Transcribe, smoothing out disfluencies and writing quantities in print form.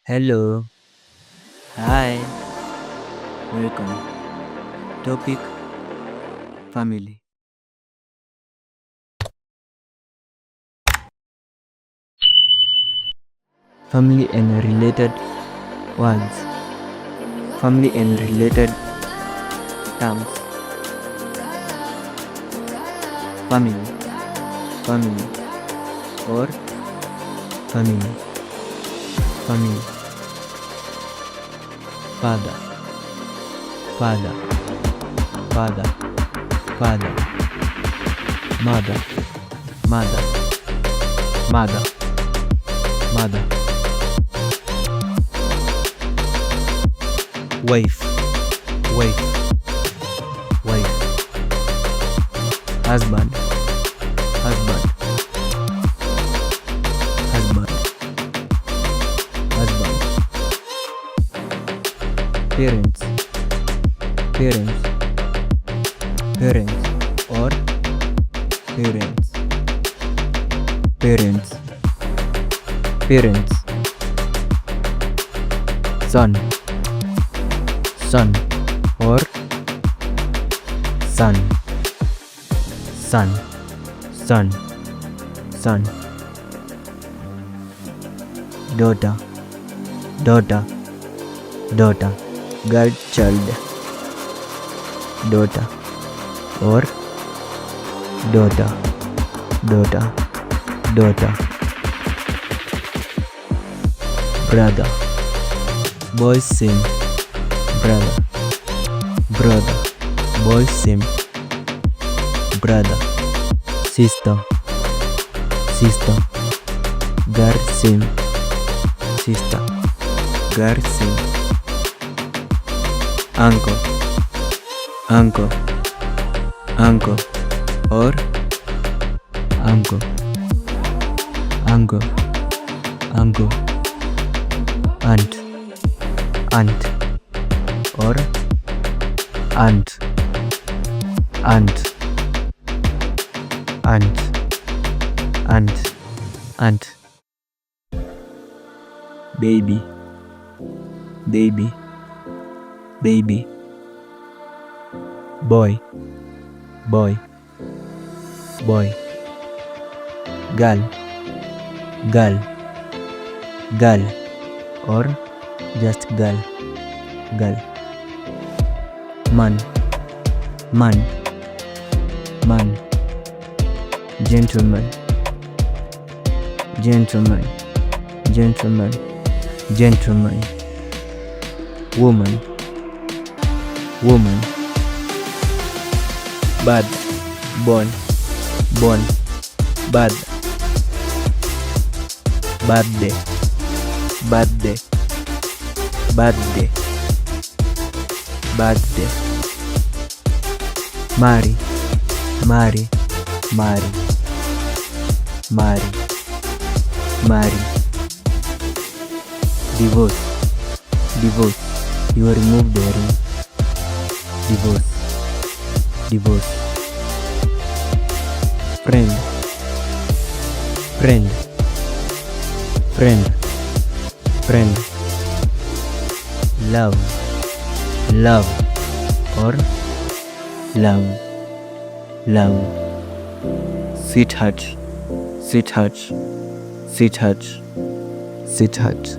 Hello, hi, welcome. Topic family. Family and related words. Family and related terms. Family, family, or family, family. Father, father, father, father. Mother, mother, mother, mother. Wife, wife, wife. Husband, husband, husband, husband. Parents, parents, parents, or parents, parents, parents. Son, son, or son, son, son, son. Daughter, daughter, daughter. Girl child. Daughter, or daughter, daughter, daughter. Brother, boys same. Brother, brother, boys same. Brother. Sister, sister, girl same. Sister, girl same. Uncle, uncle, uncle, or uncle, uncle, uncle. Aunt, aunt, or aunt, aunt, aunt, aunt, aunt. Baby, baby, baby. Boy, boy, boy. Girl, girl, girl, or just girl, girl. Man, man, man. Gentleman, gentleman, gentleman, gentleman. Woman, woman. Bad, born, born. Bad, birthday, birthday, birthday, birthday. Marry, marry, marry, marry, marry. Divorce, divorce. You remove the ring. Divorce, divorce. Friend, friend, friend, friend. Love, love, or love, love. Sweetheart, sweetheart, sweetheart, sweetheart.